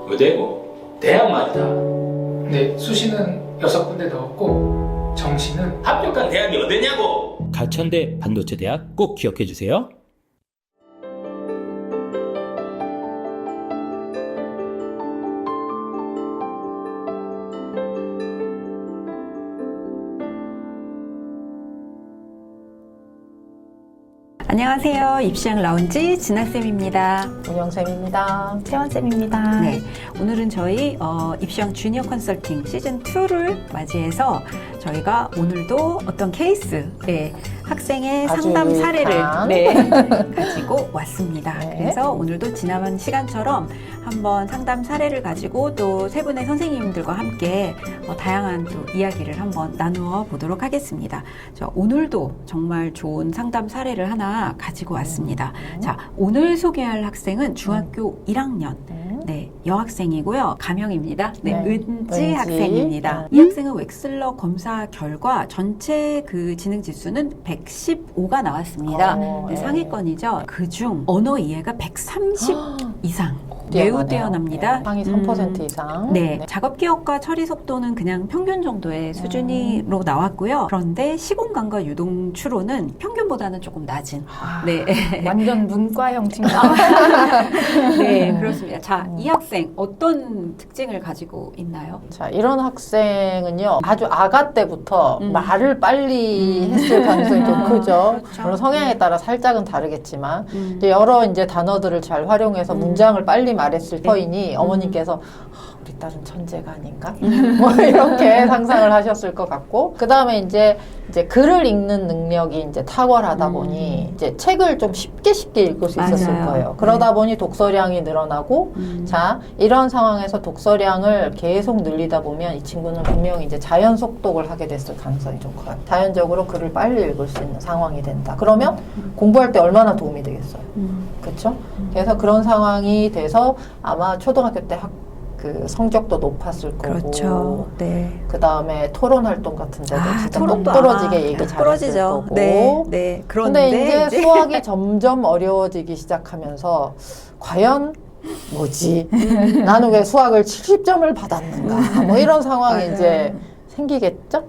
어디고? 대학 맞다. 네, 수시는 6군데 넣었고 정시는 합격한 대학이 어디냐고? 가천대 반도체대학 꼭 기억해 주세요. 안녕하세요. 입시왕 라운지 진아쌤입니다. 운영쌤입니다. 채원쌤입니다. 네, 오늘은 저희 입시왕 주니어 컨설팅 시즌2를 맞이해서 저희가 오늘도 어떤 케이스의 학생의 아주 상담 사례를 유익한. 가지고 왔습니다. 네. 그래서 오늘도 지난 시간처럼 한번 상담 사례를 가지고 또 세 분의 선생님들과 함께 다양한 또 이야기를 한번 나누어 보도록 하겠습니다. 자, 오늘도 정말 좋은 상담 사례를 하나 가지고 왔습니다. 자, 오늘 소개할 학생은 중학교 1학년 네, 여학생이고요. 가명입니다. 네, 네, 은지 학생입니다. 이 학생은 웩슬러 검사 결과 전체 그 지능 지수는 115가 나왔습니다. 네, 상위권이죠. 그중 언어 이해가 130 이상. 매우 뛰어납니다. 상위 3% 이상. 네, 작업 기억과 처리 속도는 그냥 평균 정도의 수준으로 나왔고요. 그런데 시공간과 유동 추로는 평균보다는 조금 낮은. 네, 완전 문과형 친구. 네, 그렇습니다. 자, 이 학생 어떤 특징을 가지고 있나요? 자, 이런 학생은요, 아주 아가 때부터 말을 빨리 했을 가능성이 좀 크죠. 그렇죠. 물론 성향에 따라 살짝은 다르겠지만, 이제 여러 이제 단어들을 잘 활용해서 문장을 빨리 말했을 터이니 어머님께서 우리 딸은 천재가 아닌가? 뭐 이렇게 상상을 하셨을 것 같고, 그 다음에 이제 글을 읽는 능력이 이제 탁월하다 보니 이제 책을 좀 쉽게 읽을 수 있었을 맞아요. 거예요. 그러다 보니 독서량이 늘어나고, 자, 이런 상황에서 독서량을 계속 늘리다 보면 이 친구는 분명히 이제 자연 속독을 하게 됐을 가능성이 좀 커요. 자연적으로 글을 빨리 읽을 수 있는 상황이 된다. 그러면 공부할 때 얼마나 도움이 되겠어요. 그렇죠? 그래서 그런 상황이 돼서 아마 초등학교 때 그 성적도 높았을 거고, 그렇죠. 네. 그 다음에 토론 활동 같은 데도 진짜 토론도 똑부러지게 아마 얘기 잘했을 부러지죠. 거고. 네, 네. 근데 그런데 이제 수학이 점점 어려워지기 시작하면서 과연 뭐지? 나는 왜 수학을 70점을 받았는가? 뭐 이런 상황이 이제 생기겠죠?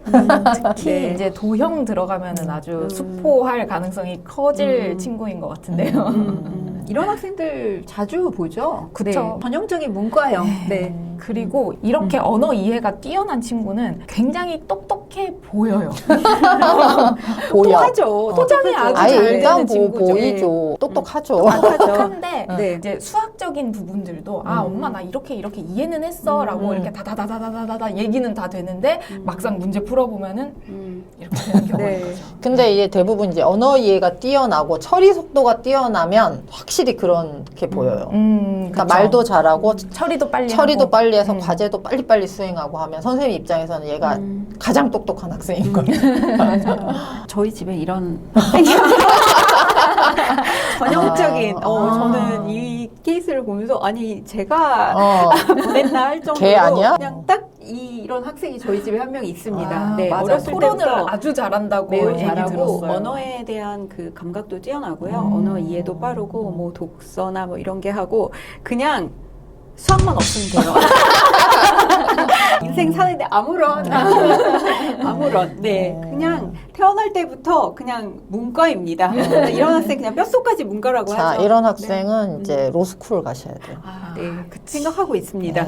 특히 네. 이제 도형 들어가면은 아주 수포할 가능성이 커질 친구인 것 같은데요. 이런 학생들 자주 보죠. 그쵸. 네, 전형적인 문과형. 네. 그리고 이렇게 언어 이해가 뛰어난 친구는 굉장히 똑똑해 보여요. 보여. 똑똑하죠. 포장이 아주 아예 잘 일단 되는 친구죠. 보이죠. 똑똑하죠. 똑똑한데 네. 이제 수학적인 부분들도 아 엄마 나 이렇게 이해는 했어라고 이렇게 다다다다다다다 얘기는 다 되는데 막상 문제 풀어보면은 이렇게 되는 경우가 네. 있죠. 근데 이제 대부분 이제 언어 이해가 뛰어나고 처리 속도가 뛰어나면 확실히 그렇게 보여요. 그러니까 그쵸. 말도 잘하고 처리도 빨리 처리도 하고. 빨리 해서 과제도 빨리빨리 수행하고 하면 선생님 입장에서는 얘가 가장 똑똑한 학생인 거예요. 맞아요. 저희 집에 이런 전형적인 저는 이 케이스를 보면서 아니 제가 보냈나 할 정도로 걔 아니야? 그냥 딱 이런 학생이 저희 집에 한 명 있습니다. 아, 네, 맞아. 어렸을 토론을 때부터 아주 잘한다고 매우 얘기 잘하고 들었어요. 언어에 대한 그 감각도 뛰어나고요. 언어 이해도 빠르고 뭐 독서나 뭐 이런 게 하고 그냥 수학만 없으면 돼요. 인생 사는데 아무런 네 그냥 태어날 때부터 그냥 문과입니다. 이런 학생 그냥 뼛속까지 문과라고 자, 하죠. 이런 학생은 이제 로스쿨을 가셔야 돼요. 네, 생각하고 있습니다.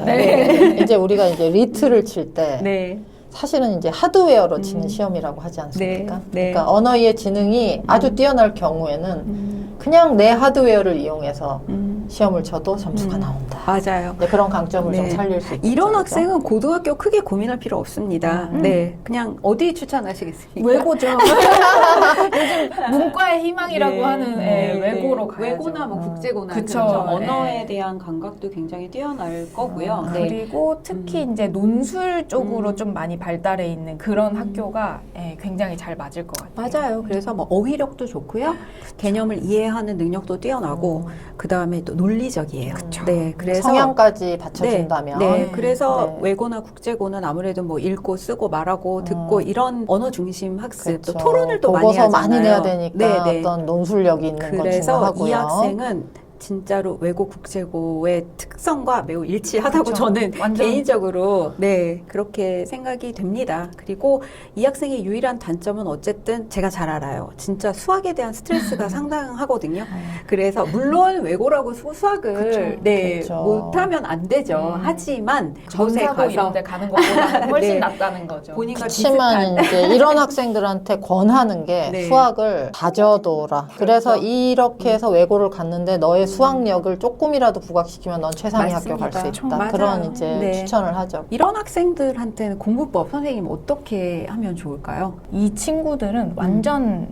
이제 우리가 이제 리트를 칠 때 네. 사실은 이제 하드웨어로 치는 시험이라고 하지 않습니까? 네, 네. 그러니까 언어 이해 지능이 아주 뛰어날 경우에는 그냥 내 하드웨어를 이용해서 시험을 쳐도 점수가 나온다. 맞아요. 네, 그런 강점을 좀 네. 살릴 수 있죠. 이런 학생은 고등학교 크게 고민할 필요 없습니다. 네, 그냥 어디 추천하시겠습니까? 외고죠. 요즘 문과의 희망이라고 네. 하는 외고로 가야죠. 외고나 뭐 국제고나 그쵸. 그렇죠. 네. 언어에 대한 감각도 굉장히 뛰어날 거고요. 네. 그리고 특히 이제 논술 쪽으로 좀 많이 발달해 있는 그런 학교가 굉장히 잘 맞을 것 같아요. 맞아요. 그래서 뭐 어휘력도 좋고요. 개념을 이해하는 능력도 뛰어나고 그 다음에 또 논리적이에요. 네, 그래서 성향까지 받쳐준다면. 네, 그래서 네. 외고나 국제고는 아무래도 뭐 읽고 쓰고 말하고 듣고 이런 언어 중심 학습, 그렇죠. 또 토론을 또 많이 보고서 하잖아요. 많이 내야 되니까 네, 네. 어떤 논술력이 있는 건 그래서 중요하고요. 이 학생은 진짜로 외고 국제고의 특성과 매우 일치하다고 그쵸. 저는 완전. 개인적으로 네 그렇게 생각이 됩니다. 그리고 이 학생의 유일한 단점은 어쨌든 제가 잘 알아요. 진짜 수학에 대한 스트레스가 상당하거든요. 그래서 물론 외고라고 수학을 그쵸. 네 그쵸. 못하면 안 되죠. 하지만 곳에 전사고 가서 이런 데 가는 것보다 훨씬 네. 낫다는 거죠. 본인과 그렇지만 비슷한 이제 이런 학생들한테 권하는 게 네. 수학을 다져둬라. 그래서 이렇게 해서 외고를 갔는데 너의 수학력을 조금이라도 부각시키면 넌 최상위 학교 갈 수 맞습니다. 있다. 맞아요. 그런 이제 네. 추천을 하죠. 이런 학생들한테는 공부법 선생님 어떻게 하면 좋을까요? 이 친구들은 완전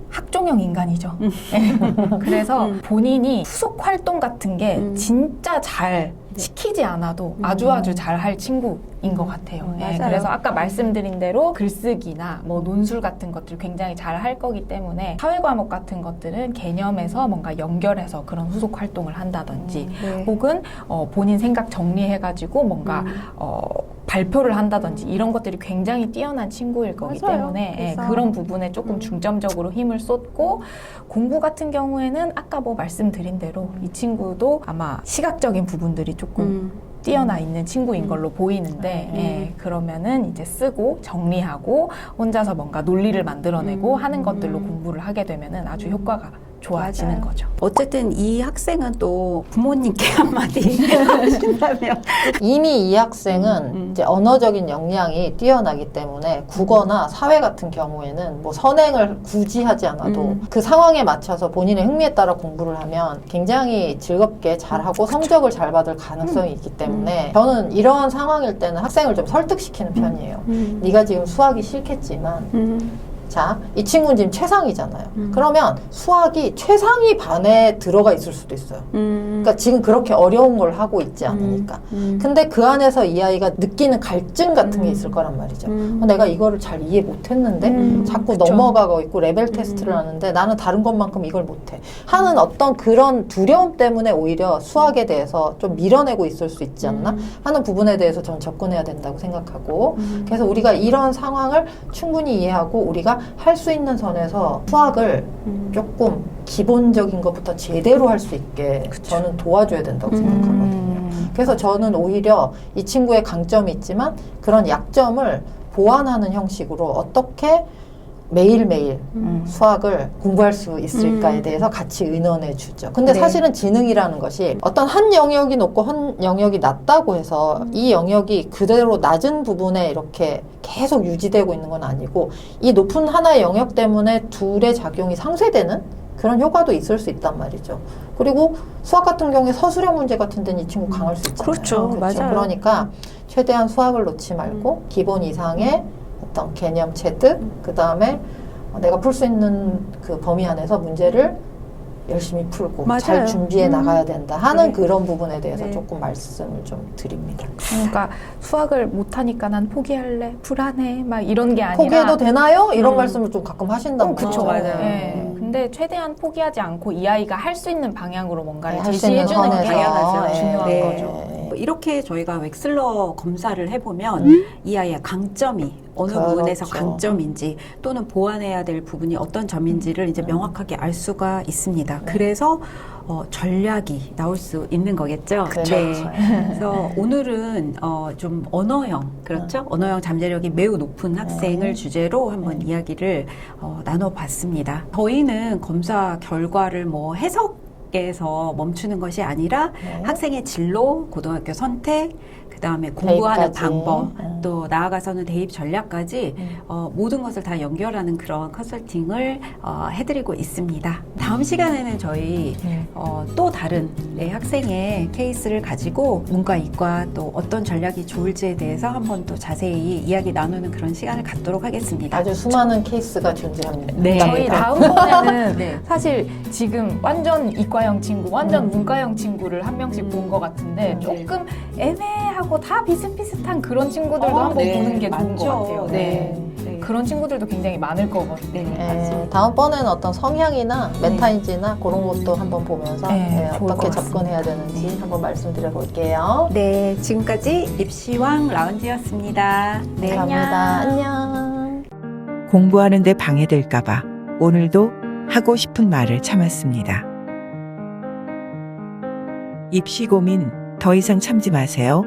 학종형 인간이죠. 네. 그래서 본인이 후속 활동 같은 게 진짜 잘 시키지 않아도 아주 잘 할 친구인 것 같아요. 예, 맞아요. 그래서 아까 말씀드린 대로 글쓰기나 뭐 논술 같은 것들 굉장히 잘 할 거기 때문에 사회 과목 같은 것들은 개념에서 뭔가 연결해서 그런 후속 활동을 한다든지 네. 혹은 본인 생각 정리해가지고 뭔가 발표를 한다든지 이런 것들이 굉장히 뛰어난 친구일 거기 맞아요. 때문에 예, 그래서 그런 부분에 조금 중점적으로 힘을 쏟고 공부 같은 경우에는 아까 뭐 말씀드린 대로 이 친구도 아마 시각적인 부분들이 조금 뛰어나 있는 친구인 걸로 보이는데 예, 그러면은 이제 쓰고 정리하고 혼자서 뭔가 논리를 만들어내고 하는 것들로 공부를 하게 되면은 아주 효과가 좋아지는 맞아요. 거죠. 어쨌든 이 학생은 또 부모님께 한마디 하신다면 이미 이 학생은 이제 언어적인 역량이 뛰어나기 때문에 국어나 사회 같은 경우에는 뭐 선행을 굳이 하지 않아도 그 상황에 맞춰서 본인의 흥미에 따라 공부를 하면 굉장히 즐겁게 잘하고 성적을 잘 받을 가능성이 있기 때문에 저는 이러한 상황일 때는 학생을 좀 설득시키는 편이에요. 네가 지금 수학이 싫겠지만 자, 이 친구는 지금 최상위잖아요. 그러면 수학이 최상위 반에 들어가 있을 수도 있어요. 그러니까 지금 그렇게 어려운 걸 하고 있지 않으니까. 근데 그 안에서 이 아이가 느끼는 갈증 같은 게 있을 거란 말이죠. 내가 이거를 잘 이해 못했는데 자꾸 그쵸. 넘어가고 있고 레벨 테스트를 하는데 나는 다른 것만큼 이걸 못해. 하는 어떤 그런 두려움 때문에 오히려 수학에 대해서 좀 밀어내고 있을 수 있지 않나 하는 부분에 대해서 저는 접근해야 된다고 생각하고 그래서 우리가 이런 상황을 충분히 이해하고 우리가 할 수 있는 선에서 수학을 조금 기본적인 것부터 제대로 할 수 있게 저는 도와줘야 된다고 생각하거든요. 그래서 저는 오히려 이 친구의 강점이 있지만 그런 약점을 보완하는 형식으로 어떻게 매일매일 수학을 공부할 수 있을까에 대해서 같이 의논해 주죠. 근데 네. 사실은 지능이라는 것이 어떤 한 영역이 높고 한 영역이 낮다고 해서 이 영역이 그대로 낮은 부분에 이렇게 계속 유지되고 있는 건 아니고 이 높은 하나의 영역 때문에 둘의 작용이 상쇄되는 그런 효과도 있을 수 있단 말이죠. 그리고 수학 같은 경우에 서술형 문제 같은 데는 이 친구 강할 수 있잖아요. 그렇죠. 맞아요. 그러니까 최대한 수학을 놓지 말고 기본 이상의 어떤 개념 체득, 그 다음에 내가 풀 수 있는 그 범위 안에서 문제를 열심히 풀고 맞아요. 잘 준비해 나가야 된다 하는 네. 그런 부분에 대해서 네. 조금 말씀을 좀 드립니다. 그러니까 수학을 못하니까 난 포기할래, 불안해, 막 이런 게 아니라 포기해도 되나요? 이런 말씀을 좀 가끔 하신단 그쵸. 말이죠. 맞아요. 예. 근데 최대한 포기하지 않고 이 아이가 할 수 있는 방향으로 뭔가를 네, 할수 있는 제시해주는 게 선에서. 당연하죠. 중요한 네. 거죠. 이렇게 저희가 웩슬러 검사를 해보면 이 아이의 강점이 어느 그렇죠. 부분에서 강점인지 또는 보완해야 될 부분이 어떤 점인지를 이제 명확하게 알 수가 있습니다. 그래서 전략이 나올 수 있는 거겠죠. 그렇죠. 그래서 오늘은 좀 언어형, 그렇죠? 언어형 잠재력이 매우 높은 학생을 주제로 한번 이야기를 나눠봤습니다. 저희는 검사 결과를 뭐 해석에서 멈추는 것이 아니라 학생의 진로, 고등학교 선택, 그 다음에 공부하는 대입까지. 방법, 또 나아가서는 대입 전략까지 모든 것을 다 연결하는 그런 컨설팅을 해드리고 있습니다. 다음 시간에는 저희 또 다른 학생의 케이스를 가지고 문과, 이과 또 어떤 전략이 좋을지에 대해서 한번 또 자세히 이야기 나누는 그런 시간을 갖도록 하겠습니다. 아주 수많은 케이스가 존재합니다. 네. 저희 다음번에는 네. 사실 지금 완전 이과형 친구, 완전 문과형 친구를 한 명씩 본 것 같은데 조금 애매하고 다 비슷비슷한 그런 친구들도 한번 네. 보는 게 좋은 것 많죠. 같아요. 네. 네. 그런 친구들도 굉장히 많을 거거든요. 네. 네, 다음번에는 어떤 성향이나 메타인지나 그런 것도 한번 보면서 네, 좋을 어떻게 것 같습니다. 접근해야 되는지 한번 말씀드려 볼게요. 네, 지금까지 입시왕 라운지였습니다. 네, 감사합니다. 안녕. 공부하는 데 방해될까봐 오늘도 하고 싶은 말을 참았습니다. 입시 고민 더 이상 참지 마세요.